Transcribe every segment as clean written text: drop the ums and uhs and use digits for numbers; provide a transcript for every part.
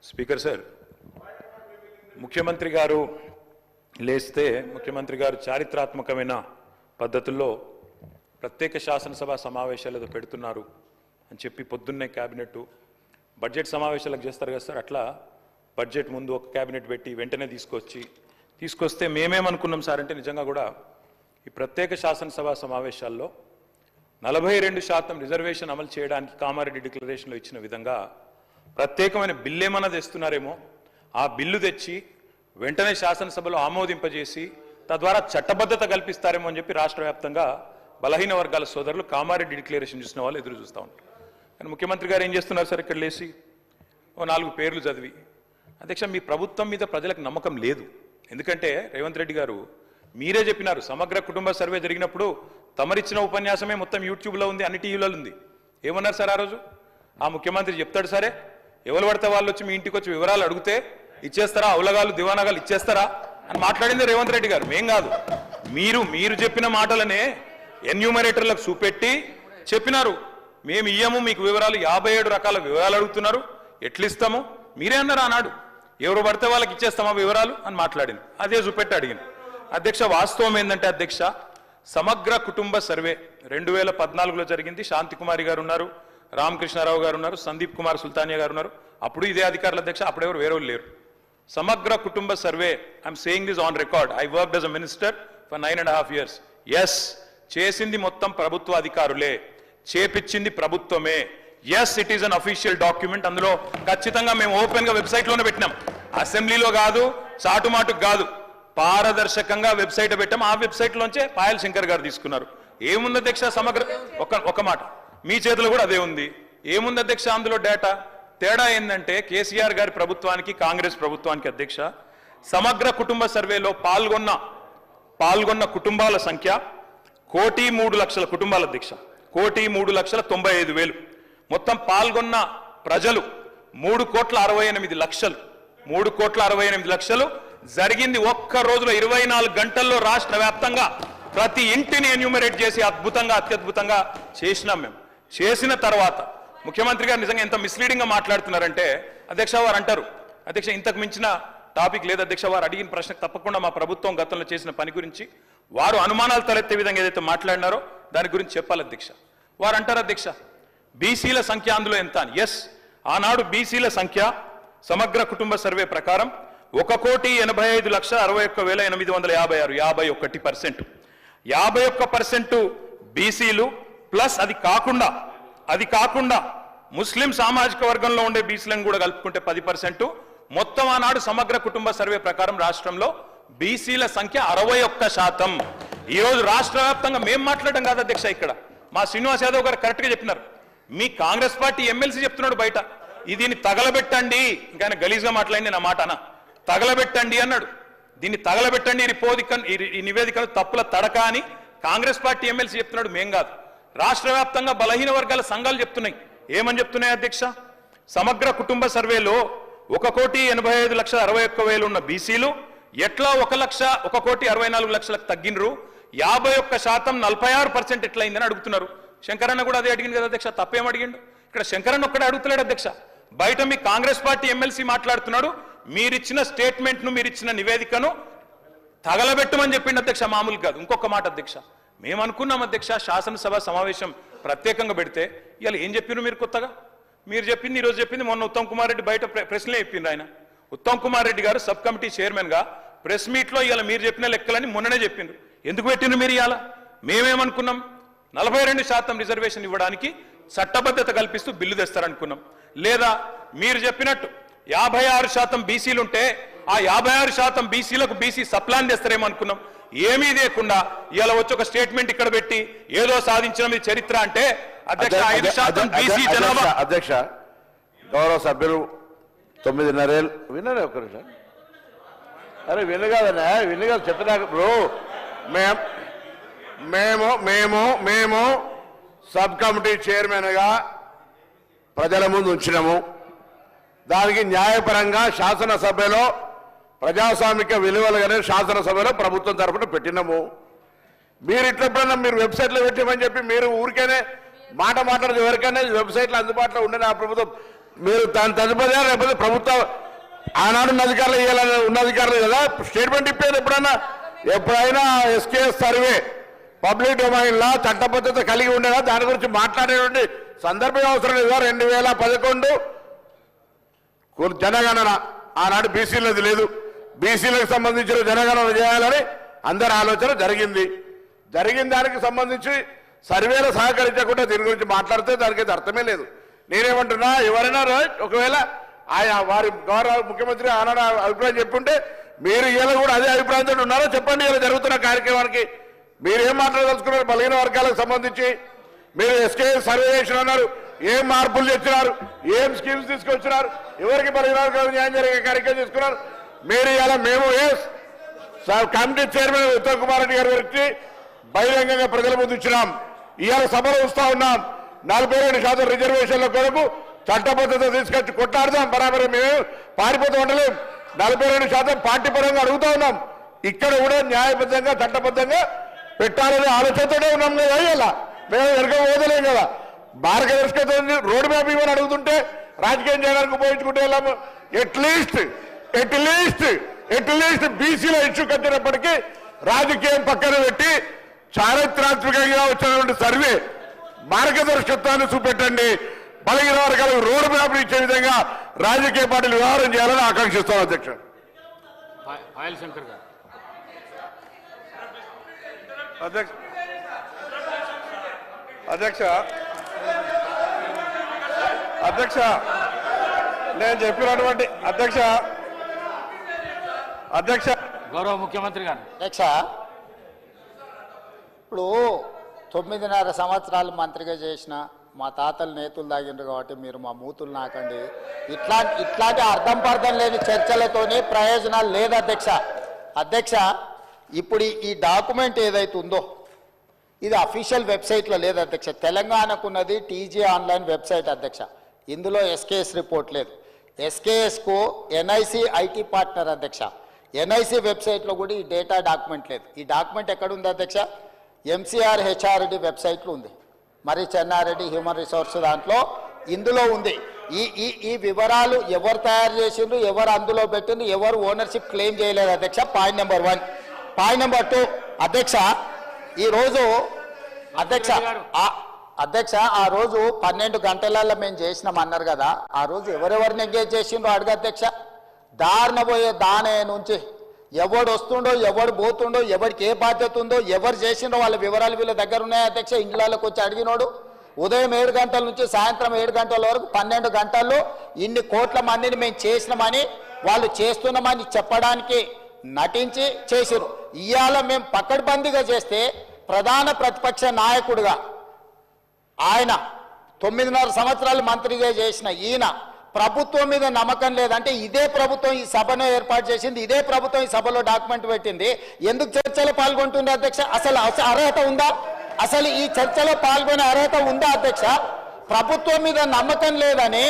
Speaker sir, ముఖ్యమంత్రి గారు లేస్తే ముఖ్యమంత్రి గారు చారిత్రాత్మకమైన పద్ధతుల్లో ప్రత్యేక శాసనసభ సమావేశాలు ఏదో పెడుతున్నారు అని చెప్పి పొద్దున్నే క్యాబినెట్ బడ్జెట్ సమావేశాలకు చేస్తారు కదా సార్, అట్లా బడ్జెట్ ముందు ఒక క్యాబినెట్ పెట్టి వెంటనే తీసుకొస్తే మేమేమనుకున్నాం సార్ అంటే నిజంగా కూడా ఈ ప్రత్యేక శాసనసభ సమావేశాల్లో 42% రిజర్వేషన్ అమలు చేయడానికి కామారెడ్డి డిక్లరేషన్లో ఇచ్చిన విధంగా ప్రత్యేకమైన బిల్లు ఏమన్నా తెస్తున్నారేమో, ఆ బిల్లు తెచ్చి వెంటనే శాసనసభలో ఆమోదింపజేసి తద్వారా చట్టబద్ధత కల్పిస్తారేమో అని చెప్పి రాష్ట్ర వ్యాప్తంగా బలహీన వర్గాల సోదరులు కామారెడ్డి డిక్లరేషన్ చూసిన వాళ్ళు ఎదురు చూస్తూ ఉంటారు. కానీ ముఖ్యమంత్రి గారు ఏం చేస్తున్నారు సార్, ఇక్కడ లేచి ఓ 4 పేర్లు చదివి, అధ్యక్ష మీ ప్రభుత్వం మీద ప్రజలకు నమ్మకం లేదు. ఎందుకంటే రేవంత్ రెడ్డి గారు మీరే చెప్పినారు, సమగ్ర కుటుంబ సర్వే జరిగినప్పుడు తమరిచ్చిన ఉపన్యాసమే మొత్తం యూట్యూబ్లో ఉంది, అన్ని టీవీలలో ఉంది. ఏమన్నారు సార్ ఆ రోజు? ఆ ముఖ్యమంత్రి చెప్తాడు సరే, ఎవరు పడితే వాళ్ళు వచ్చి మీ ఇంటికి వచ్చి వివరాలు అడిగితే ఇచ్చేస్తారా, అవలగాలు దివానాగాలు ఇచ్చేస్తారా అని మాట్లాడింది రేవంత్ రెడ్డి గారు, మేం కాదు. మీరు చెప్పిన మాటలనే ఎన్యూమరేటర్లకు చూపెట్టి చెప్పినారు, మేము ఇయ్యము మీకు వివరాలు, 57 రకాల వివరాలు అడుగుతున్నారు, ఎట్లిస్తాము మీరే అన్నారు ఆనాడు, ఎవరు పడితే వాళ్ళకి ఇచ్చేస్తామా వివరాలు అని మాట్లాడింది, అదే చూపెట్టి అడిగింది. అధ్యక్ష వాస్తవం ఏంటంటే అధ్యక్ష, సమగ్ర కుటుంబ సర్వే 2014లో జరిగింది. శాంతికుమారి గారు ఉన్నారు, రామకృష్ణారావు గారు ఉన్నారు, సందీప్ కుమార్ సుల్తానియా గారు ఉన్నారు, అప్పుడు ఇదే అధికారుల అధ్యక్ష, అప్పుడెవరు వేరే లేరు. సమగ్ర కుటుంబ survey, I'm saying this on record, I worked as a minister for 9.5 years. Yes, చేసింది మొత్తం ప్రభుత్వ అధికారులే, చేపించింది ప్రభుత్వమే. Yes, it is an official document. అందులో ఖచ్చితంగా మేము ఓపెన్ గా వెబ్సైట్ లోనే పెట్టినాం, అసెంబ్లీలో కాదు, చాటుమాటుకు కాదు, పారదర్శకంగా వెబ్సైట్ పెట్టాం. ఆ వెబ్సైట్ లోంచే పాయల్ శంకర్ గారు తీసుకున్నారు. ఏముంది అధ్యక్ష సమగ్ర, ఒక మాట మీ చేతిలో కూడా అదే ఉంది. ఏముంది అధ్యక్ష అందులో డేటా? తేడా ఏంటంటే కేసీఆర్ గారి ప్రభుత్వానికి కాంగ్రెస్ ప్రభుత్వానికి అధ్యక్ష, సమగ్ర కుటుంబ సర్వేలో పాల్గొన్న కుటుంబాల సంఖ్య 1,03,00,000 కుటుంబాల అధ్యక్ష, 1,03,95,000. మొత్తం పాల్గొన్న ప్రజలు 3,68,00,000. 3,68,00,000 జరిగింది ఒక్క రోజులో, 24 గంటల్లో రాష్ట్ర వ్యాప్తంగా ప్రతి ఇంటిని ఎన్యూమరేట్ చేసి అత్యద్భుతంగా చేసినాం మేము. చేసిన తర్వాత ముఖ్యమంత్రి గారు నిజంగా ఎంత మిస్లీడింగ్ గా మాట్లాడుతున్నారంటే అధ్యక్ష, వారు అంటారు అధ్యక్ష ఇంతకు మించిన టాపిక్ లేదు అధ్యక్ష, వారు అడిగిన ప్రశ్నకు తప్పకుండా మా ప్రభుత్వం గతంలో చేసిన పని గురించి వారు అనుమానాలు తలెత్తే విధంగా ఏదైతే మాట్లాడినారో దాని గురించి చెప్పాలి అధ్యక్ష. వారు అంటారు అధ్యక్ష బీసీల సంఖ్య అందులో ఎంత అని. ఎస్, ఆనాడు బీసీల సంఖ్య సమగ్ర కుటుంబ సర్వే ప్రకారం 1,85,61,856, 51%. 51% బీసీలు ప్లస్ అది కాకుండా ముస్లిం సామాజిక వర్గంలో ఉండే బీసీలను కూడా కలుపుకుంటే 10%. మొత్తం ఆనాడు సమగ్ర కుటుంబ సర్వే ప్రకారం రాష్ట్రంలో బీసీల సంఖ్య 61%. ఈ రోజు రాష్ట్ర వ్యాప్తంగా మేము మాట్లాడడం కాదు అధ్యక్ష, ఇక్కడ మా శ్రీనివాస్ యాదవ్ గారు కరెక్ట్ గా చెప్పినారు. మీ కాంగ్రెస్ పార్టీ ఎమ్మెల్సీ చెప్తున్నాడు బయట, దీన్ని తగలబెట్టండి, ఇంకా గలీజ్గా మాట్లాడింది నా మాట అన్న, తగలబెట్టండి అన్నాడు. దీన్ని తగలబెట్టండి, ఈ నివేదికలు తప్పుల తడక అని కాంగ్రెస్ పార్టీ ఎమ్మెల్సీ చెప్తున్నాడు, మేం కాదు. రాష్ట్ర వ్యాప్తంగా బలహీన వర్గాల సంఘాలు చెప్తున్నాయి. ఏమని చెప్తున్నాయి అధ్యక్ష? సమగ్ర కుటుంబ సర్వేలో 1,85,61,000 ఉన్న బీసీలు ఎట్లా 1,64,00,000 తగ్గినరు, 51% 46% ఎట్లయిందని అడుగుతున్నారు. శంకరన్న కూడా అదే అడిగింది కదా అధ్యక్ష, తప్పేం అడిగిండు? ఇక్కడ శంకరన్న ఒక్కడే అడుగుతలేడు అధ్యక్ష, బయట మీ కాంగ్రెస్ పార్టీ ఎమ్మెల్సీ మాట్లాడుతున్నాడు, మీరిచ్చిన స్టేట్మెంట్ను మీరిచ్చిన నివేదికను తగలబెట్టమని చెప్పిండు అధ్యక్ష, మామూలు కాదు. ఇంకొక మాట అధ్యక్ష, మేము అనుకున్నాం అధ్యక్ష శాసనసభ సమావేశం ప్రత్యేకంగా పెడితే, ఇవాళ ఏం చెప్పినారు మీరు కొత్తగా? మీరు చెప్పింది ఈరోజు చెప్పింది మొన్న ఉత్తమ్ కుమార్ రెడ్డి బయట ప్రెస్లే చెప్పిండ్రు. ఆయన ఉత్తమ్ కుమార్ రెడ్డి గారు సబ్ కమిటీ చైర్మన్ గా ప్రెస్ మీట్ లో ఇవాళ మీరు చెప్పిన లెక్కలని మొన్ననే చెప్పిండ్రు. ఎందుకు పెట్టిండ్రు మీరు? ఇవాళ మేమేమనుకున్నాం, 42% రిజర్వేషన్ ఇవ్వడానికి చట్టబద్ధత కల్పిస్తూ బిల్లు తెస్తారనుకున్నాం. లేదా మీరు చెప్పినట్టు 56% బీసీలు ఉంటే ఆ 56% బీసీలకు బీసీ సప్లాన్ తెస్తారేమో అనుకున్నాం. ఏమీ లేకుండా ఇలా వచ్చి ఒక స్టేట్మెంట్ ఇక్కడ పెట్టి ఏదో సాధించిన మీ చరిత్ర అంటే అధ్యక్ష 5% బీసీ జనాభా. అధ్యక్ష గౌరవ సభ్యులు 9:30 ఏళ్ళు విన్నారే ఒక్క నిమిషం. అరే వినగాదన్నా, వినగా చెప్పినాక బ్రో, మేము సబ్ కమిటీ చైర్మన్గా ప్రజల ముందు ఉంచినాము. దానికి న్యాయపరంగా శాసనసభలో ప్రజాస్వామిక విలువలుగానే శాసనసభలో ప్రభుత్వం తరఫున పెట్టినాము. మీరు ఇట్లప్పుడన్నా మీరు వెబ్సైట్లో పెట్టామని చెప్పి మీరు ఊరికేనే మాట్లాడదు, ఎవరికైనా వెబ్సైట్లో అందుబాటులో ఉండని ఆ ప్రభుత్వం మీరు దాని తదుపరి లేకపోతే ప్రభుత్వం ఆనాడు ఉన్న అధికారులు ఇవ్వాలని ఉన్న అధికారులు కదా స్టేట్మెంట్ ఇప్పేది ఎప్పుడైనా ఎస్కేఎస్ సర్వే పబ్లిక్ డొమైన్లో చట్టబద్ధత కలిగి ఉండేదా దాని గురించి మాట్లాడేటువంటి సందర్భం అవసరం లేదా 2011 జనగణన ఆనాడు బీసీలది లేదు బీసీలకు సంబంధించిన జనగణన చేయాలని అందరి ఆలోచన జరిగింది దానికి సంబంధించి సర్వేలో సహకరించకుండా దీని గురించి మాట్లాడితే దానికి అర్థమే లేదు నేనేమంటున్నా ఎవరైనా ఒకవేళ ఆయా వారి గౌరవ ముఖ్యమంత్రి ఆనాడు అభిప్రాయం చెప్పుంటే మీరు ఇలా కూడా అదే అభిప్రాయంతో ఉన్నారో చెప్పండి ఇలా జరుగుతున్న కార్యక్రమానికి మీరు ఏం మాట్లాడదలుచుకున్నారు బలహీన వర్గాలకు సంబంధించి మీరు ఎస్కే సర్వే చేసిన అన్నారు ఏం మార్పులు తెచ్చినారు ఏం స్కీమ్స్ తీసుకొచ్చినారు ఎవరికి బలహీన వర్గాలకు న్యాయం జరిగే కార్యక్రమం తీసుకున్నారు మీరు ఇలా మేము కమిటీ చైర్మన్ ఉత్తమ్ కుమార్ రెడ్డి గారి గురించి బహిరంగంగా ప్రజల ముందు ఇచ్చినాం ఇవాళ సభలో వస్తా ఉన్నాం 42% రిజర్వేషన్ల కొరకు చట్టబద్ధత తీసుకొచ్చి కొట్లాడదాం బరాబర్ మేము పారిపోతూ ఉండలేం 42% పార్టీ పరంగా అడుగుతా ఉన్నాం ఇక్కడ కూడా న్యాయబద్ధంగా చట్టబద్ధంగా పెట్టాలనే ఆలోచనతోనే ఉన్నాం కదా ఇలా మేము వెనక పోదలేం కదా మార్గదర్శకత రోడ్ మ్యాప్ ఇవ్వని అడుగుతుంటే రాజకీయం చేయడానికి ఉపయోగించుకుంటే వెళ్ళాము ఎట్లీస్ట్ బీసీలో ఇష్యూ కట్టినప్పటికీ రాజకీయం పక్కన పెట్టి చారిత్రాత్మకంగా వచ్చినటువంటి సర్వే మార్గదర్శకత్వాన్ని చూపెట్టండి బలహీన వర్గాలకు రోడ్ మ్యాప్ ఇచ్చే విధంగా రాజకీయ పార్టీలు వ్యవహారం చేయాలని ఆకాంక్షిస్తాం అధ్యక్ష అధ్యక్ష నేను చెప్పినటువంటి అధ్యక్ష గౌరవ ముఖ్యమంత్రి గారు అధ్యక్ష ఇప్పుడు 9.5 సంవత్సరాలు మంత్రిగా చేసిన మా తాతలు నేతులు తాగిండ్రు కాబట్టి మీరు మా మూతులు నాకండి ఇట్లాంటి అర్థం పర్థం లేని చర్చలతోనే ప్రయోజనాలు లేదు అధ్యక్ష ఇప్పుడు ఈ డాక్యుమెంట్ ఏదైతే ఉందో ఇది అఫీషియల్ వెబ్సైట్లో లేదు అధ్యక్ష తెలంగాణకున్నది టీజీ ఆన్లైన్ వెబ్సైట్ అధ్యక్ష ఇందులో ఎస్కేఎస్ రిపోర్ట్ లేదు ఎస్కేఎస్కు ఎన్ఐసి ఐటీ పార్ట్నర్ అధ్యక్ష ఎన్ఐసి వెబ్సైట్లో కూడా ఈ డేటా డాక్యుమెంట్ లేదు ఈ డాక్యుమెంట్ ఎక్కడుంది అధ్యక్ష ఎంసీఆర్ హెచ్ఆర్డి వెబ్సైట్లో ఉంది మరి చెన్నారెడ్డి హ్యూమన్ రిసోర్స్ దాంట్లో ఇందులో ఉంది ఈ వివరాలు ఎవరు తయారు చేసిండ్రు ఎవరు అందులో పెట్టిండ్రు ఎవరు ఓనర్షిప్ క్లెయిమ్ చేయలేదు అధ్యక్ష పాయింట్ నెంబర్ 1 పాయింట్ నెంబర్ 2 అధ్యక్ష ఈరోజు అధ్యక్ష ఆ రోజు 12 గంటలలో మేము చేసినాం అన్నారు కదా ఆ రోజు ఎవరెవరిని ఎంగేజ్ చేసిండ్రో అడుగు అధ్యక్ష దారిన పోయే దానే నుంచి ఎవడు వస్తుండో ఎవడు పోతుండో ఎవరికి ఏ బాధ్యత ఉందో ఎవరు చేసిండో వాళ్ళ వివరాలు వీళ్ళ దగ్గర ఉన్నాయి అధ్యక్ష ఇండ్లలోకి వచ్చి అడిగినోడు ఉదయం 7 గంటల నుంచి సాయంత్రం 7 గంటల వరకు 12 గంటల్లో ఇన్ని కోట్ల మందిని మేము చేసినామని వాళ్ళు చేస్తున్నామని చెప్పడానికి నటించి చేసిరు ఇవాళ మేము పకడ్బందీగా చేస్తే ప్రధాన ప్రతిపక్ష నాయకుడిగా ఆయన 9.5 సంవత్సరాలు మంత్రిగా చేసిన ఈయన ప్రభుత్వం మీద నమ్మకం లేదంటే ఇదే ప్రభుత్వం ఈ సభను ఏర్పాటు చేసింది ఇదే ప్రభుత్వం ఈ సభలో డాక్యుమెంట్ పెట్టింది ఎందుకు చర్చలో పాల్గొంటుంది అధ్యక్ష అసలు అర్హత ఉందా అసలు ఈ చర్చలో పాల్గొనే అర్హత ఉందా అధ్యక్ష ప్రభుత్వం మీద నమ్మకం లేదని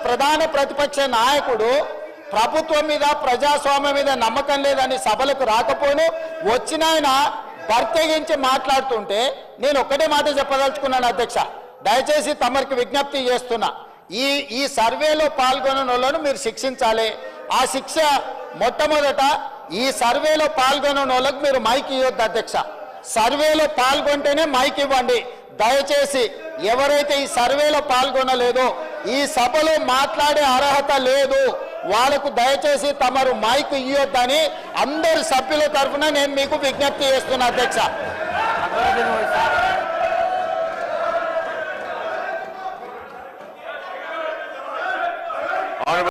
ప్రధాన ప్రతిపక్ష నాయకుడు ప్రభుత్వం మీద ప్రజాస్వామ్యం మీద నమ్మకం లేదని సభలకు రాకపోను వచ్చిన ఆయన ప్రత్యేకించి మాట్లాడుతుంటే నేను ఒక్కటే మాట చెప్పదలుచుకున్నాను అధ్యక్ష దయచేసి తమరికి విజ్ఞప్తి చేస్తున్నా ఈ సర్వేలో పాల్గొన్న వాళ్ళను మీరు శిక్షించాలి ఆ శిక్ష మొట్టమొదట ఈ సర్వేలో పాల్గొన్న వాళ్ళకు మీరు మైక్ ఇవ్వద్దు అధ్యక్ష సర్వేలో పాల్గొంటేనే మైక్ ఇవ్వండి దయచేసి ఎవరైతే ఈ సర్వేలో పాల్గొనలేదో ఈ సభలో మాట్లాడే అర్హత లేదు వాళ్ళకు దయచేసి తమరు మైక్ ఇవ్వొద్దని అందరి సభ్యుల తరఫున నేను మీకు విజ్ఞప్తి చేస్తున్నా అధ్యక్ష